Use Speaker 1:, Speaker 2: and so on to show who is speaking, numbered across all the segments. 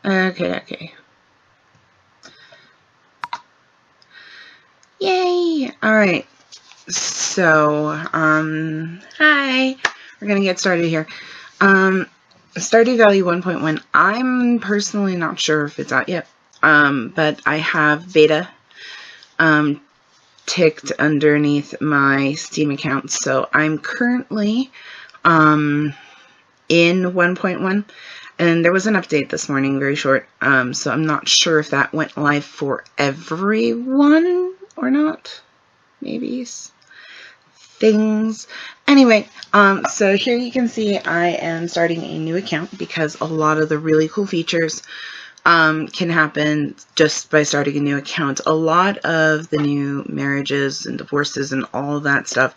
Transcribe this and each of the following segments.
Speaker 1: Okay. Yay! Alright. So, hi. We're gonna get started here. Stardew Valley 1.1. I'm personally not sure if it's out yet. But I have beta, ticked underneath my Steam account. So I'm currently, in 1.1. And there was an update this morning, very short. So I'm not sure if that went live for everyone or not. Maybe things. Anyway, so here you can see I am starting a new account because a lot of the really cool features can happen just by starting a new account. A lot of the new marriages and divorces and all that stuff,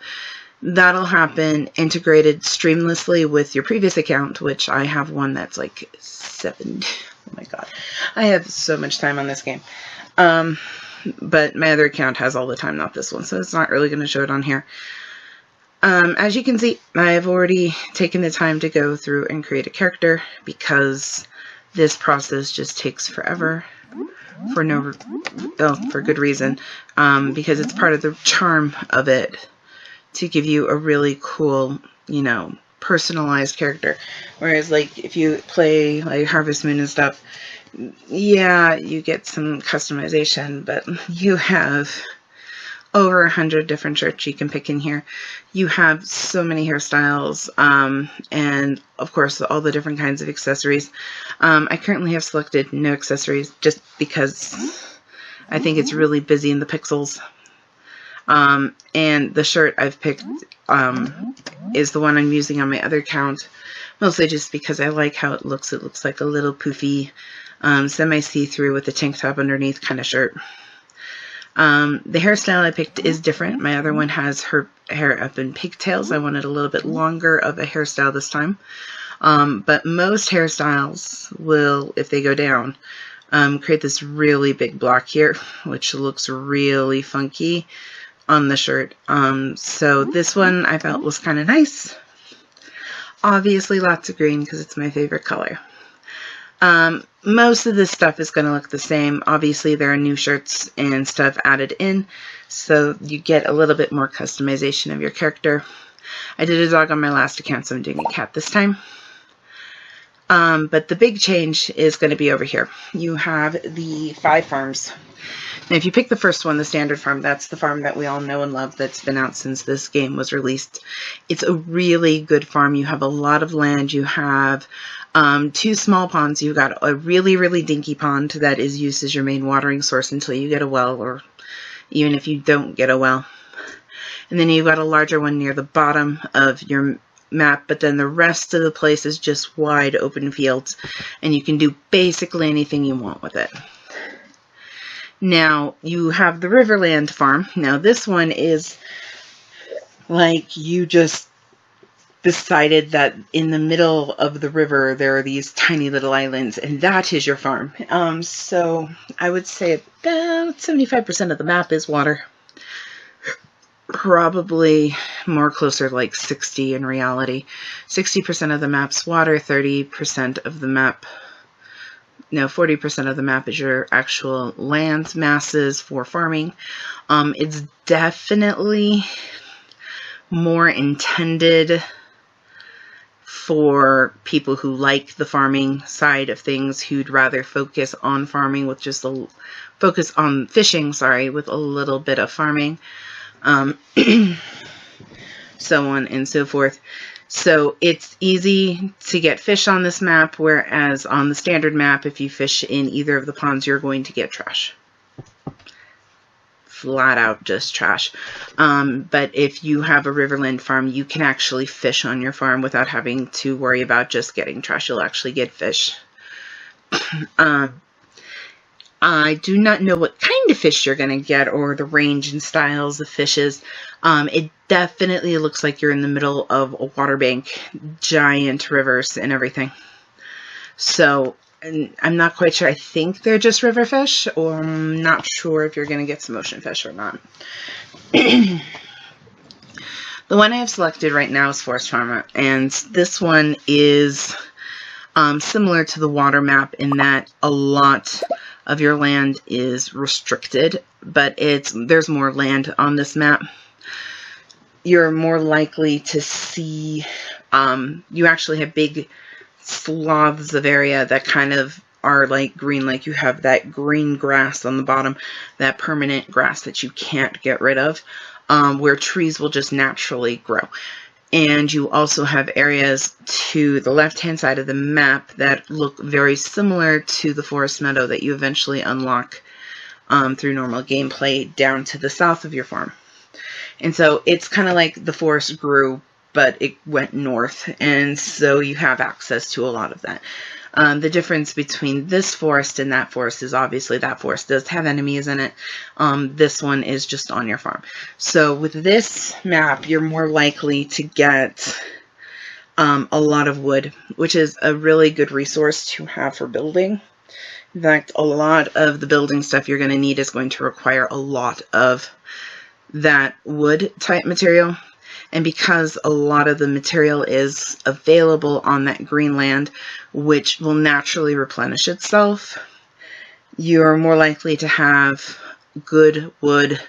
Speaker 1: that'll happen integrated streamlessly with your previous account, which I have one that's like 7. Oh my god. I have so much time on this game. But my other account has all the time, not this one, so it's not really going to show it on here. As you can see, I've already taken the time to go through and create a character because this process just takes forever for for good reason, because it's part of the charm of it to give you a really cool, you know, personalized character. Whereas, like, if you play like Harvest Moon and stuff, yeah, you get some customization, but you have over 100 different shirts you can pick in here. You have so many hairstyles, and of course all the different kinds of accessories. I currently have selected no accessories just because I think it's really busy in the pixels. And the shirt I've picked is the one I'm using on my other account, mostly just because I like how it looks. It looks like a little poofy, semi-see-through with a tank top underneath kind of shirt. The hairstyle I picked is different. My other one has her hair up in pigtails. I wanted a little bit longer of a hairstyle this time. But most hairstyles will, if they go down, create this really big block here, which looks really funky on the shirt. So this one I felt was kind of nice. Obviously lots of green because it's my favorite color. Most of this stuff is going to look the same. Obviously there are new shirts and stuff added in, so you get a little bit more customization of your character. I did a dog on my last account, so I'm doing a cat this time. But the big change is going to be over here. You have the 5 farms. Now, if you pick the first one, the standard farm, that's the farm that we all know and love that's been out since this game was released. It's a really good farm. You have a lot of land. You have 2 small ponds. You've got a really, really dinky pond that is used as your main watering source until you get a well, or even if you don't get a well. And then you've got a larger one near the bottom of your map, but then the rest of the place is just wide open fields, and you can do basically anything you want with it. Now, you have the Riverland farm. Now, this one is like you just decided that in the middle of the river there are these tiny little islands, and that is your farm. So I would say about 75% of the map is water. Probably more closer to like 60 in reality. 60% of the map's water, 30% of the map, no, 40% of the map is your actual land masses for farming. It's definitely more intended for people who like the farming side of things, who'd rather focus on farming with just a focus on fishing, sorry, with a little bit of farming. So on and so forth. So it's easy to get fish on this map, whereas on the standard map, if you fish in either of the ponds, you're going to get trash. Flat out just trash. But if you have a Riverland farm, you can actually fish on your farm without having to worry about just getting trash. You'll actually get fish. I do not know what kind of fish you're going to get or the range and styles of fishes. It definitely looks like you're in the middle of a water bank, giant rivers and everything. So I'm not quite sure. I think they're just river fish, or I'm not sure if you're going to get some ocean fish or not. The one I have selected right now is Forest Farmer, and this one is similar to the water map in that a lot of your land is restricted, but there's more land on this map. You're more likely to see, you actually have big swaths of area that kind of are like green, like you have that green grass on the bottom, that permanent grass that you can't get rid of, where trees will just naturally grow. And you also have areas to the left-hand side of the map that look very similar to the forest meadow that you eventually unlock through normal gameplay down to the south of your farm. And so it's kind of like the forest grew, but it went north, and so you have access to a lot of that. The difference between this forest and that forest is obviously that forest does have enemies in it. This one is just on your farm. So with this map, you're more likely to get a lot of wood, which is a really good resource to have for building. In fact, a lot of the building stuff you're going to need is going to require a lot of that wood type material. And because a lot of the material is available on that green land, which will naturally replenish itself, you're more likely to have good wood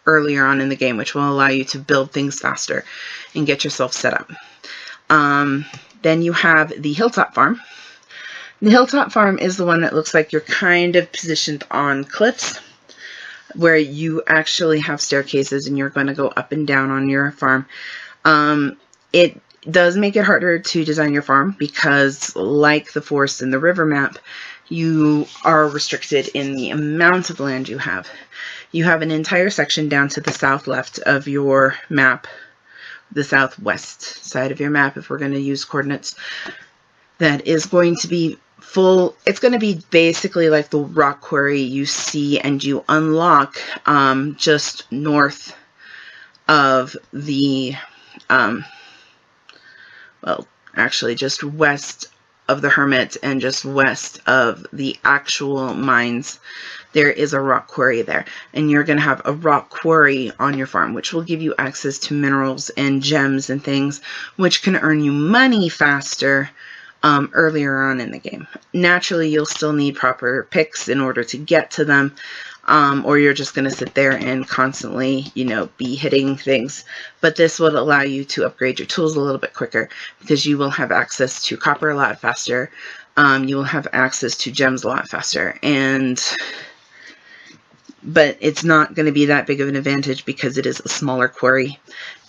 Speaker 1: earlier on in the game, which will allow you to build things faster and get yourself set up. Then you have the hilltop farm. The hilltop farm is the one that looks like you're kind of positioned on cliffs, where you actually have staircases and you're going to go up and down on your farm. It does make it harder to design your farm because, like the forest and the river map, you are restricted in the amount of land you have. You have an entire section down to the south left of your map, the southwest side of your map, if we're going to use coordinates, that is going to be full. It's going to be basically like the rock quarry you see and you unlock just north of the, well, actually just west of the Hermit and just west of the actual mines. There is a rock quarry there, and you're going to have a rock quarry on your farm, which will give you access to minerals and gems and things, which can earn you money faster earlier on in the game. Naturally, you'll still need proper picks in order to get to them, or you're just going to sit there and constantly, you know, be hitting things. But this will allow you to upgrade your tools a little bit quicker because you will have access to copper a lot faster. You will have access to gems a lot faster, but it's not going to be that big of an advantage because it is a smaller quarry,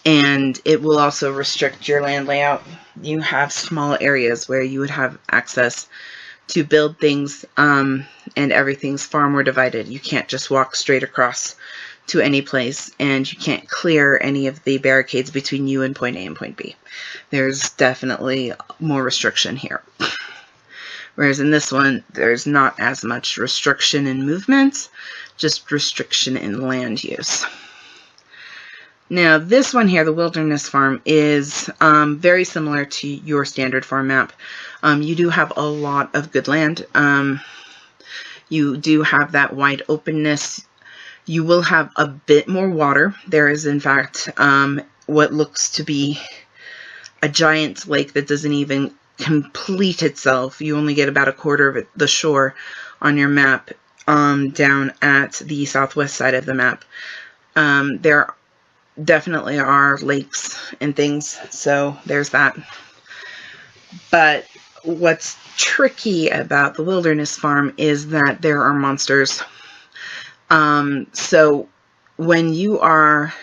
Speaker 1: and it will also restrict your land layout. You have small areas where you would have access to build things, and everything's far more divided. You can't just walk straight across to any place, and you can't clear any of the barricades between you and point A and point B. There's definitely more restriction here. Whereas in this one, there's not as much restriction in movement, just restriction in land use. Now, this one here, the Wilderness Farm, is very similar to your standard farm map. You do have a lot of good land. You do have that wide openness. You will have a bit more water. There is, in fact, what looks to be a giant lake that doesn't even complete itself. You only get about a quarter of the shore on your map down at the southwest side of the map. There definitely are lakes and things, so there's that. But what's tricky about the Wilderness Farm is that there are monsters. So when you are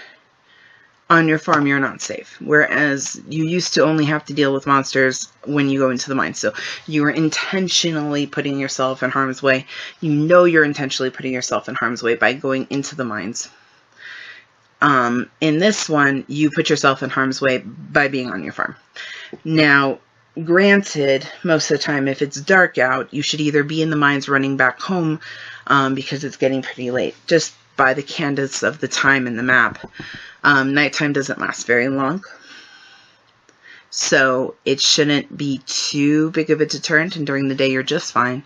Speaker 1: on your farm, you're not safe, whereas you used to only have to deal with monsters when you go into the mines. So you are intentionally putting yourself in harm's way. You know you're intentionally putting yourself in harm's way by going into the mines. In this one, you put yourself in harm's way by being on your farm. Now, granted, most of the time, if it's dark out, you should either be in the mines running back home because it's getting pretty late, just by the cadence of the time in the map. Nighttime doesn't last very long, so it shouldn't be too big of a deterrent, and during the day you're just fine.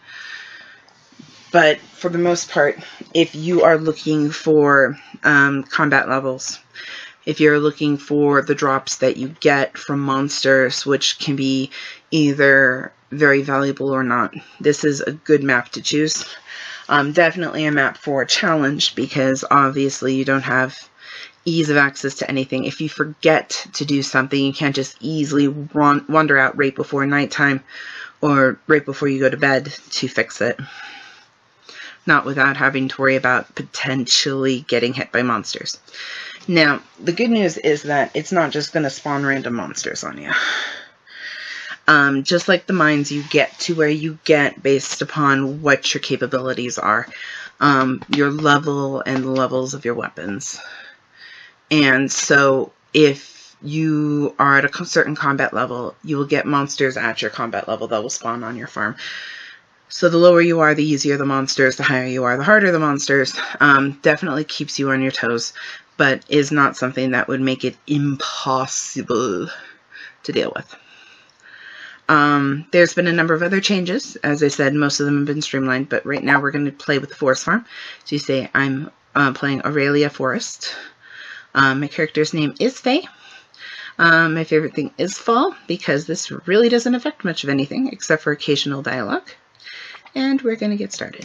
Speaker 1: But for the most part, if you are looking for combat levels, if you're looking for the drops that you get from monsters, which can be either very valuable or not. This is a good map to choose. Definitely a map for a challenge, because obviously you don't have ease of access to anything. If you forget to do something, you can't just easily wander out right before nighttime or right before you go to bed to fix it. Not without having to worry about potentially getting hit by monsters. Now, the good news is that it's not just going to spawn random monsters on you. Just like the mines, you get to where you get based upon what your capabilities are. Your level and the levels of your weapons. And so, if you are at a certain combat level, you will get monsters at your combat level that will spawn on your farm. So the lower you are, the easier the monsters. The higher you are, the harder the monsters. Definitely keeps you on your toes, but is not something that would make it impossible to deal with. There's been a number of other changes. As I said, most of them have been streamlined, but right now we're going to play with the forest farm. So you say, I'm playing Aurelia Forest. My character's name is Faye. My favorite thing is fall, because this really doesn't affect much of anything except for occasional dialogue. And we're going to get started.